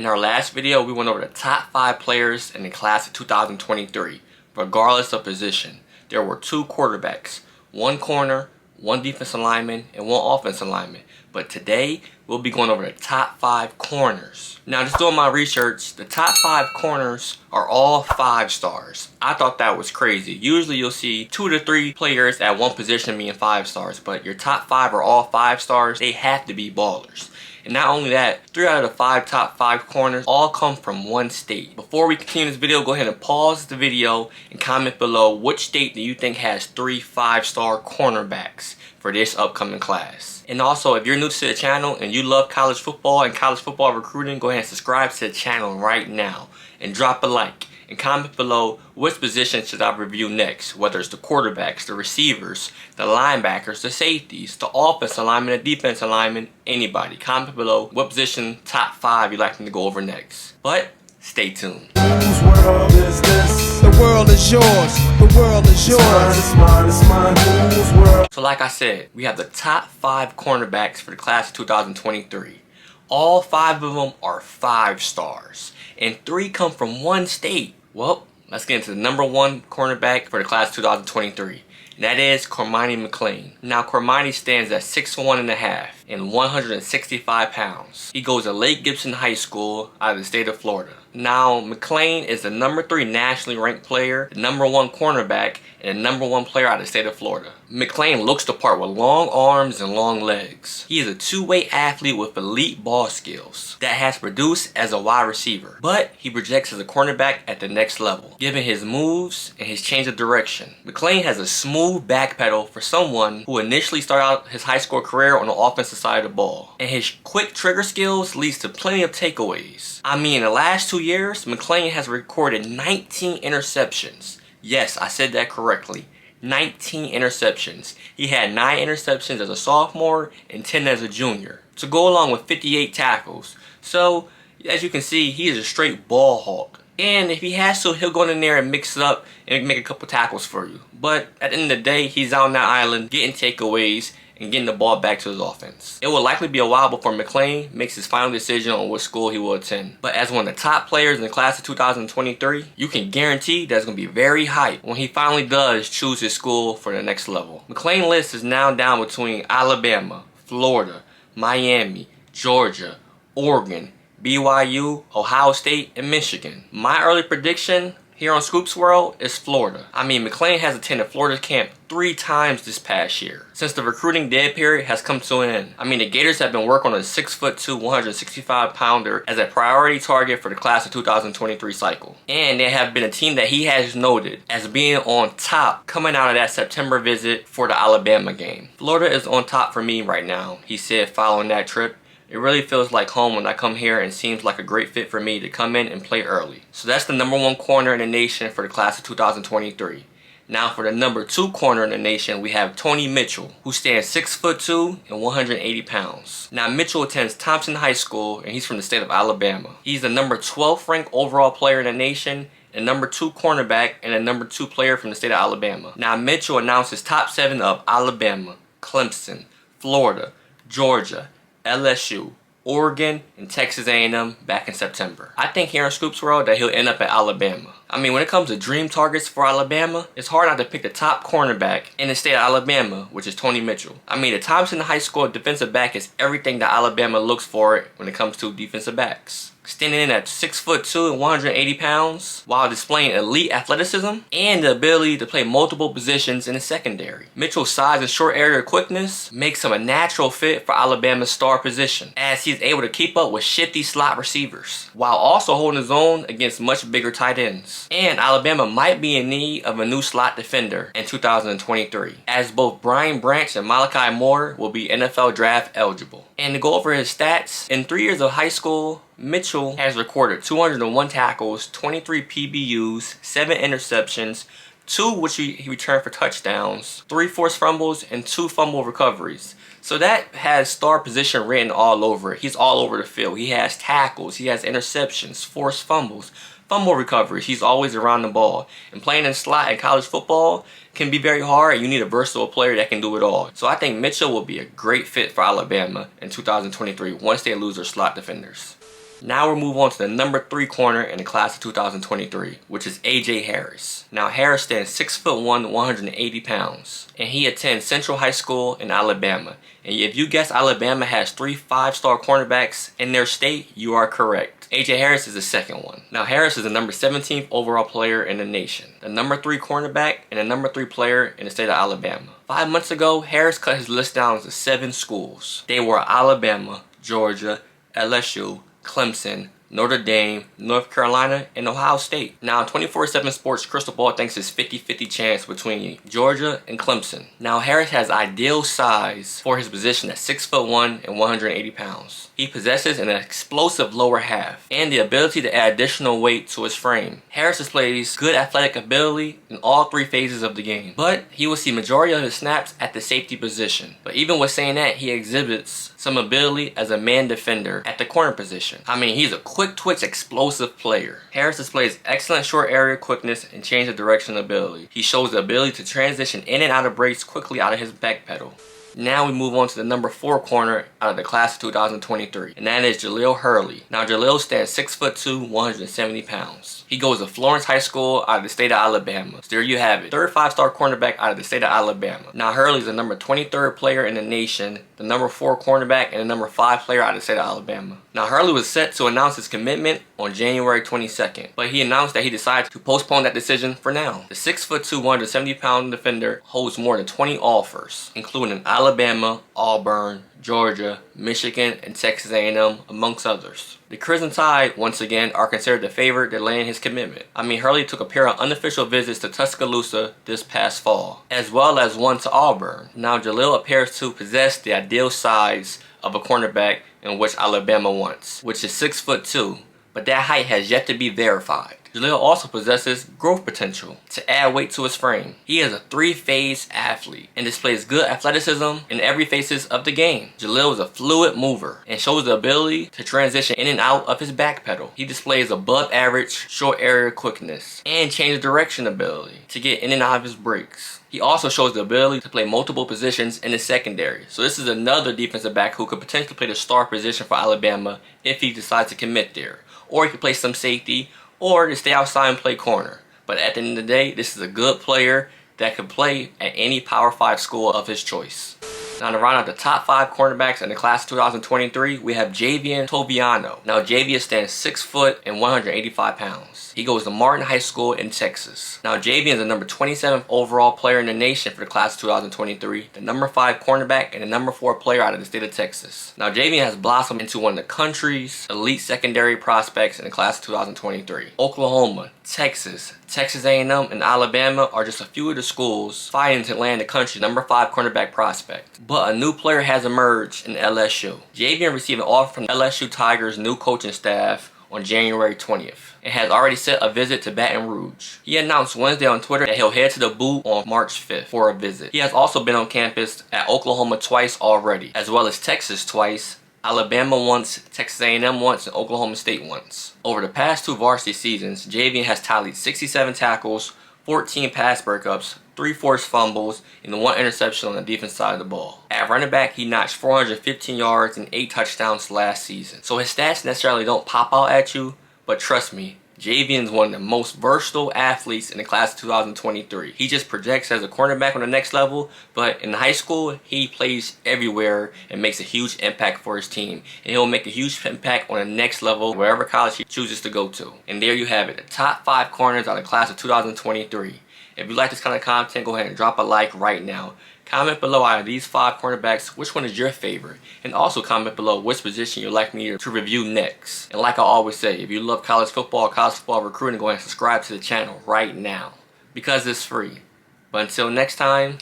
In our last video, we went over the top 5 players in the class of 2023, regardless of position. There were 2 quarterbacks, 1 corner, 1 defensive lineman, and 1 offensive lineman. But today, we'll be going over the top 5 corners. Now, just doing my research, the top 5 corners are all 5 stars. I thought that was crazy. Usually, you'll see 2 to 3 players at one position being 5 stars, but your top 5 are all 5 stars. They have to be ballers. And not only that, 3 out of the top 5 corners all come from one state. Before we continue this video, go ahead and pause the video and comment below which state do you think has 3 5-star cornerbacks for this upcoming class. And also, if you're new to the channel and you love college football and college football recruiting, go ahead and subscribe to the channel right now and drop a like. And comment below which position should I review next, whether it's the quarterbacks, the receivers, the linebackers, the safeties, the offensive lineman, the defensive lineman, anybody. Comment below what position, top 5, you'd like me to go over next. But stay tuned. Whose world is this? The world is yours. The world is yours. It's mine. Whose world? So like I said, we have the top 5 cornerbacks for the class of 2023. All 5 of them are 5 stars, and 3 come from one state. Well, let's get into the number 1 cornerback for the class of 2023. And that is Cormani McClain. Now, Cormani stands at 6'1.5" and 165 pounds. He goes to Lake Gibson High School out of the state of Florida. Now, McClain is the number 3 nationally ranked player, the number 1 cornerback, and the number 1 player out of the state of Florida. McClain looks the part with long arms and long legs. He is a two-way athlete with elite ball skills that has produced as a wide receiver, but he projects as a cornerback at the next level, given his moves and his change of direction. McClain has a smooth back pedal for someone who initially started out his high school career on the offensive side of the ball, and his quick trigger skills leads to plenty of takeaways. I mean, in the last 2 years, McClain has recorded 19 interceptions. Yes, I said that correctly. 19 interceptions. He had 9 interceptions as a sophomore and 10 as a junior, to go along with 58 tackles. So, as you can see, he is a straight ball hawk. And if he has to, he'll go in there and mix it up and make a couple tackles for you. But at the end of the day, he's out on that island getting takeaways and getting the ball back to his offense. It will likely be a while before McClain makes his final decision on what school he will attend. But as one of the top players in the class of 2023, you can guarantee that it's going to be very hype when he finally does choose his school for the next level. McClain's list is now down between Alabama, Florida, Miami, Georgia, Oregon, BYU, Ohio State, and Michigan. My early prediction here on Scoops World is Florida. I mean, McClain has attended Florida's camp 3 times this past year, since the recruiting dead period has come to an end. I mean, the Gators have been working on a 6'2", 165-pounder as a priority target for the class of 2023 cycle. And they have been a team that he has noted as being on top coming out of that September visit for the Alabama game. Florida is on top for me right now, he said following that trip. It really feels like home when I come here and seems like a great fit for me to come in and play early. So that's the number 1 corner in the nation for the class of 2023. Now for the number 2 corner in the nation, we have Tony Mitchell, who stands 6'2" and 180 pounds. Now Mitchell attends Thompson High School and he's from the state of Alabama. He's the number 12th ranked overall player in the nation, and number 2 cornerback, and a number 2 player from the state of Alabama. Now Mitchell announced his top 7 of Alabama, Clemson, Florida, Georgia, LSU, Oregon, and Texas A&M back in September. I think here in Scoops World that he'll end up at Alabama. I mean, when it comes to dream targets for Alabama, it's hard not to pick the top cornerback in the state of Alabama, which is Tony Mitchell. I mean, the Thompson High School defensive back is everything that Alabama looks for when it comes to defensive backs. Standing in at 6'2" and 180 pounds while displaying elite athleticism and the ability to play multiple positions in the secondary. Mitchell's size and short area quickness makes him a natural fit for Alabama's star position, as he's able to keep up with shifty slot receivers while also holding his own against much bigger tight ends. And Alabama might be in need of a new slot defender in 2023, as both Brian Branch and Malachi Moore will be NFL draft eligible. And to go over his stats, in 3 years of high school, Mitchell has recorded 201 tackles, 23 PBUs, 7 interceptions, 2 which he returned for touchdowns, 3 forced fumbles, and 2 fumble recoveries. So that has star position written all over it. He's all over the field. He has tackles, he has interceptions, forced fumbles, fumble recoveries. He's always around the ball. And playing in slot in college football can be very hard. You need a versatile player that can do it all. So I think Mitchell will be a great fit for Alabama in 2023 once they lose their slot defenders. Now we'll move on to the number 3 corner in the class of 2023, which is A.J. Harris. Now Harris stands 6'1", 180 pounds, and he attends Central High School in Alabama. And if you guess Alabama has 3 5-star cornerbacks in their state, you are correct. A.J. Harris is the second one. Now Harris is the number 17th overall player in the nation, the number 3 cornerback, and the number 3 player in the state of Alabama. 5 months ago, Harris cut his list down to 7 schools. They were Alabama, Georgia, LSU, Clemson, Notre Dame, North Carolina, and Ohio State. Now, 24/7 Sports Crystal Ball thinks it's 50-50 chance between Georgia and Clemson. Now, Harris has ideal size for his position at 6'1" and 180 pounds. He possesses an explosive lower half and the ability to add additional weight to his frame. Harris displays good athletic ability in all 3 phases of the game, but he will see majority of his snaps at the safety position. But even with saying that, he exhibits some ability as a man defender at the corner position. I mean, he's a quick twitch, explosive player. Harris displays excellent short area quickness and change of direction ability. He shows the ability to transition in and out of breaks quickly out of his back pedal. Now we move on to the number 4 corner out of the class of 2023, and that is Jahlil Hurley. Now Jahlil stands 6'2", 170 pounds. He goes to Florence High School out of the state of Alabama. So there you have it, 3rd 5-star cornerback out of the state of Alabama. Now Hurley is the number 23rd player in the nation, the number 4 cornerback, and the number 5 player out of the state of Alabama. Now Hurley was set to announce his commitment on January 22nd, but he announced that he decided to postpone that decision for now. The 6'2", 170 pound defender holds more than 20 offers, including Alabama, Auburn, Georgia, Michigan, and Texas A&M, amongst others. The Crimson Tide, once again, are considered the favorite delaying his commitment. I mean, Hurley took a pair of unofficial visits to Tuscaloosa this past fall, as well as one to Auburn. Now, Jahlil appears to possess the ideal size of a cornerback in which Alabama wants, which is 6'2", but that height has yet to be verified. Jahlil also possesses growth potential to add weight to his frame. He is a 3-phase athlete and displays good athleticism in every phases of the game. Jahlil is a fluid mover and shows the ability to transition in and out of his back pedal. He displays above average short area quickness and change of direction ability to get in and out of his breaks. He also shows the ability to play multiple positions in the secondary. So this is another defensive back who could potentially play the star position for Alabama if he decides to commit there. Or he could play some safety, or to stay outside and play corner. But at the end of the day, this is a good player that could play at any Power 5 school of his choice. Now to round out the top 5 cornerbacks in the class of 2023, we have Javien Toviano. Now Javien stands 6 foot and 185 pounds. He goes to Martin High School in Texas. Now Javien is the number 27th overall player in the nation for the class of 2023, the number 5 cornerback, and the number 4 player out of the state of Texas. Now Javien has blossomed into one of the country's elite secondary prospects in the class of 2023. Oklahoma, Texas, Texas A&M, and Alabama are just a few of the schools fighting to land the country's number 5 cornerback prospect. But a new player has emerged in LSU. Javien received an offer from LSU Tigers' new coaching staff on January 20th and has already set a visit to Baton Rouge. He announced Wednesday on Twitter that he'll head to the Boot on March 5th for a visit. He has also been on campus at Oklahoma twice already, as well as Texas twice, Alabama once, Texas A&M once, and Oklahoma State once. Over the past 2 varsity seasons, Javien has tallied 67 tackles, 14 pass breakups, 3 forced fumbles, and 1 interception on the defense side of the ball. At running back, he notched 415 yards and 8 touchdowns last season. So his stats necessarily don't pop out at you, but trust me, Javien is one of the most versatile athletes in the class of 2023. He just projects as a cornerback on the next level, but in high school, he plays everywhere and makes a huge impact for his team. And he'll make a huge impact on the next level, wherever college he chooses to go to. And there you have it, the top 5 corners out of the class of 2023. If you like this kind of content, go ahead and drop a like right now. Comment below out of these 5 cornerbacks, which one is your favorite? And also comment below which position you'd like me to review next. And like I always say, if you love college football recruiting, go ahead and subscribe to the channel right now, because it's free. But until next time,